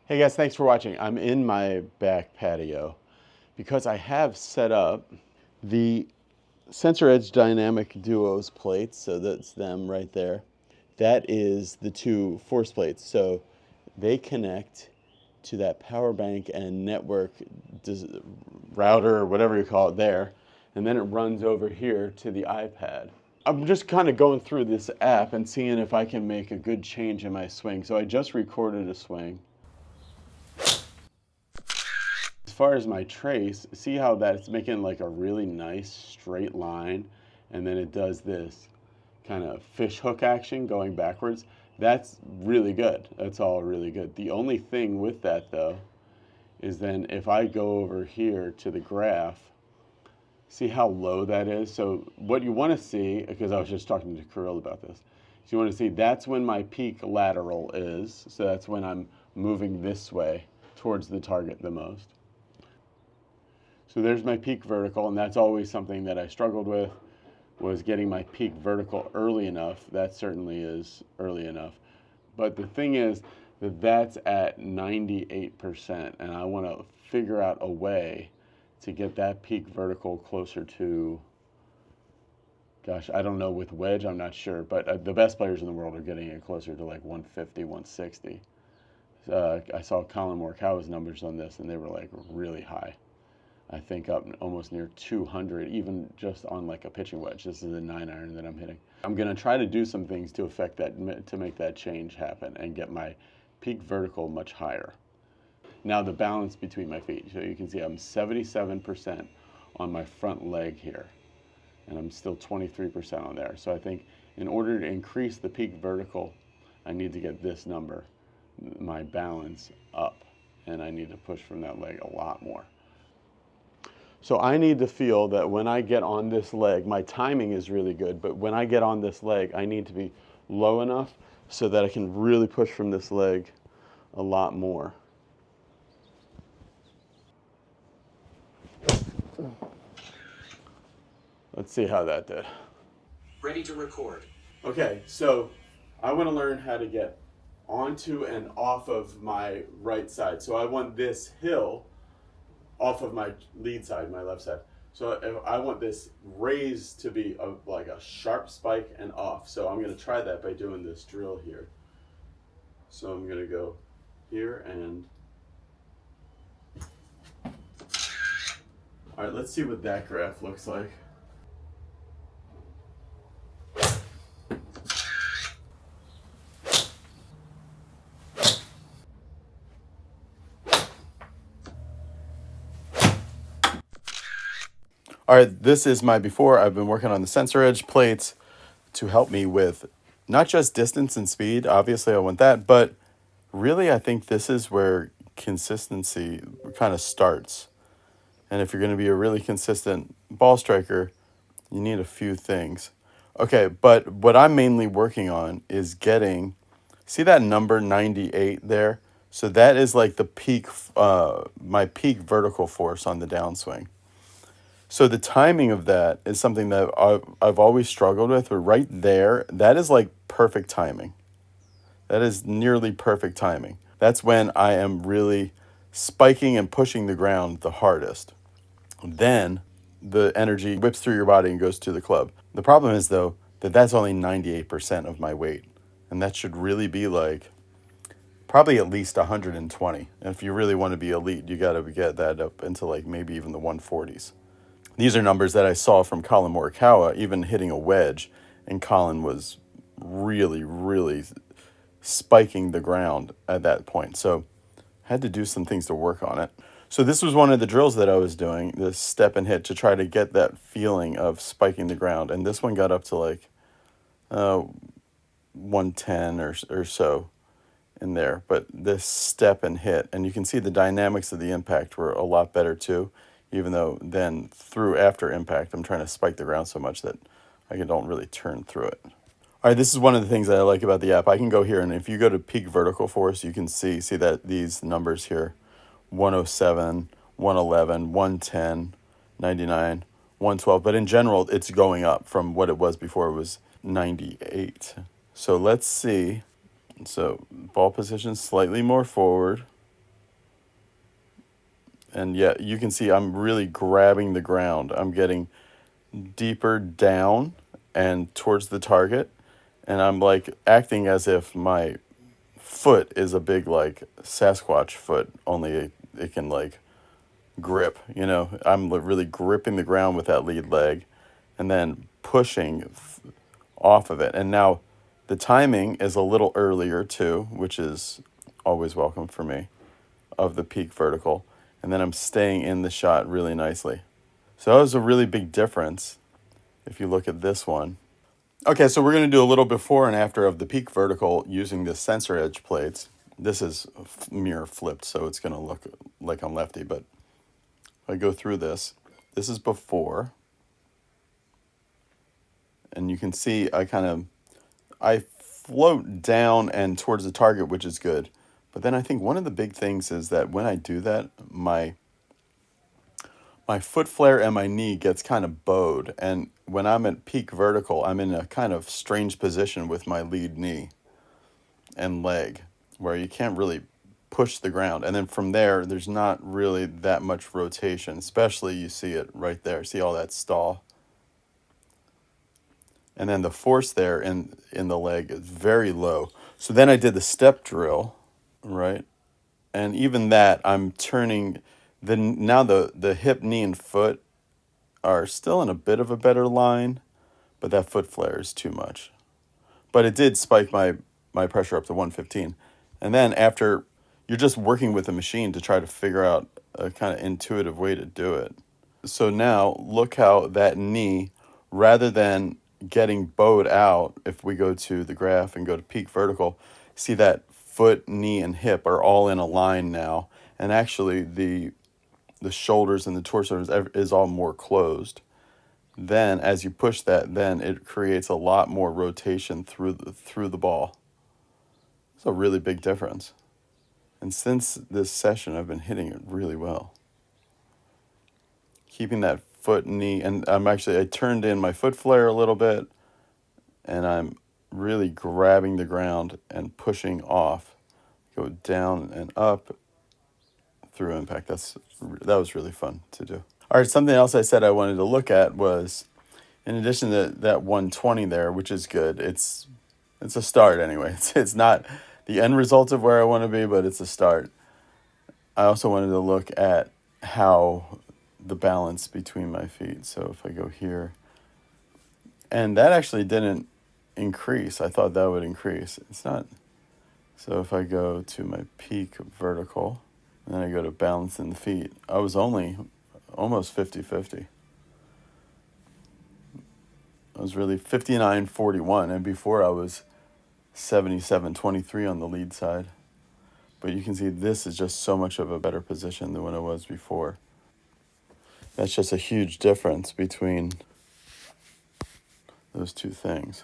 Hey guys, thanks for watching. I'm in my back patio because I have set up the Sensor Edge Dynamic Duos plates, so that's them right there. That is the two force plates, so they connect to that power bank and network router or whatever you call it there, and then it runs over here to the iPad. I'm just kind of going through this app and seeing if I can make a good change in my swing. So I just recorded a swing. As far as my trace, see how that's making like a really nice straight line, and then it does this kind of fish hook action going backwards. That's really good. That's all really good. The only thing with that though is then if I go over here to the graph, see how low that is? So what you want to see, because I was just talking to Kirill about this, so you want to see that's when my peak lateral is. So that's when I'm moving this way towards the target the most. So there's my peak vertical, and that's always something that I struggled with, was getting my peak vertical early enough. That certainly is early enough. But the thing is that that's at 98%, and I want to figure out a way to get that peak vertical closer to, gosh, I don't know, with wedge, I'm not sure, but the best players in the world are getting it closer to like 150, 160. I saw Colin Morikawa's numbers on this, and they were like really high. I think up almost near 200, even just on like a pitching wedge. This is a 9-iron that I'm hitting. I'm gonna try to do some things to affect that, to make that change happen and get my peak vertical much higher. Now the balance between my feet. So you can see I'm 77% on my front leg here, and I'm still 23% on there. So I think in order to increase the peak vertical, I need to get this number, my balance, up, and I need to push from that leg a lot more. So I need to feel that when I get on this leg, my timing is really good, but when I get on this leg, I need to be low enough so that I can really push from this leg a lot more. Let's see how that did. Ready to record. Okay, so I want to learn how to get onto and off of my right side. So I want this hill off of my lead side, my left side. So I want this raise to be like a sharp spike and off. So I'm going to try that by doing this drill here. So I'm going to go here and... All right, let's see what that graph looks like. All right, this is my before. I've been working on the sensor edge plates to help me with not just distance and speed. Obviously, I want that, but really, I think this is where consistency kind of starts. And if you're going to be a really consistent ball striker, you need a few things. Okay, but what I'm mainly working on is getting, see that number 98 there? So that is like the peak, my peak vertical force on the downswing. So the timing of that is something that I've always struggled with, but right there, that is like perfect timing. That is nearly perfect timing. That's when I am really spiking and pushing the ground the hardest. Then the energy whips through your body and goes to the club. The problem is, though, that that's only 98% of my weight. And that should really be like probably at least 120. And if you really want to be elite, you got to get that up into like maybe even the 140s. These are numbers that I saw from Colin Morikawa, even hitting a wedge, and Colin was really, really spiking the ground at that point. So I had to do some things to work on it. So this was one of the drills that I was doing, this step and hit, to try to get that feeling of spiking the ground. And this one got up to like 110 or so in there. But this step and hit, and you can see the dynamics of the impact were a lot better too. Even though then after impact, I'm trying to spike the ground so much that I don't really turn through it. All right, this is one of the things that I like about the app. I can go here, and if you go to peak vertical force, you can see that these numbers here, 107, 111, 110, 99, 112. But in general, it's going up from what it was before. It was 98. So let's see. So ball position slightly more forward. And yeah, you can see I'm really grabbing the ground. I'm getting deeper down and towards the target. And I'm like acting as if my foot is a big like Sasquatch foot, only it can like grip, you know. I'm really gripping the ground with that lead leg and then pushing off of it. And now the timing is a little earlier too, which is always welcome for me, of the peak vertical. And then I'm staying in the shot really nicely. So that was a really big difference if you look at this one. Okay, so we're going to do a little before and after of the peak vertical using the sensor edge plates. This is mirror flipped, so it's going to look like I'm lefty, but if I go through this, this is before. And you can see I float down and towards the target, which is good. But then I think one of the big things is that when I do that, my foot flare and my knee gets kind of bowed. And when I'm at peak vertical, I'm in a kind of strange position with my lead knee and leg where you can't really push the ground. And then from there, there's not really that much rotation, especially you see it right there. See all that stall? And then the force there in the leg is very low. So then I did the step drill, right? And even that, I'm turning, now the hip, knee, and foot are still in a bit of a better line, but that foot flare is too much. But it did spike my pressure up to 115. And then after, you're just working with the machine to try to figure out a kind of intuitive way to do it. So now look how that knee, rather than getting bowed out, if we go to the graph and go to peak vertical, see that foot, knee, and hip are all in a line now. And actually the shoulders and the torso is all more closed. Then as you push that, then it creates a lot more rotation through the ball. It's a really big difference. And since this session, I've been hitting it really well. Keeping that foot, knee, and I turned in my foot flare a little bit, and I'm really grabbing the ground and pushing off. Go down and up through impact. That was really fun to do. All right, something else I said I wanted to look at was, in addition to that 120 there, which is good, it's a start anyway. It's not the end result of where I want to be, but it's a start. I also wanted to look at how the balance between my feet. So if I go here, and that actually didn't increase. I thought that would increase. It's not. So if I go to my peak vertical, and then I go to balance in the feet, I was only almost 50-50. I was really 59-41, and before I was 77-23 on the lead side. But you can see this is just so much of a better position than when I was before. That's just a huge difference between those two things.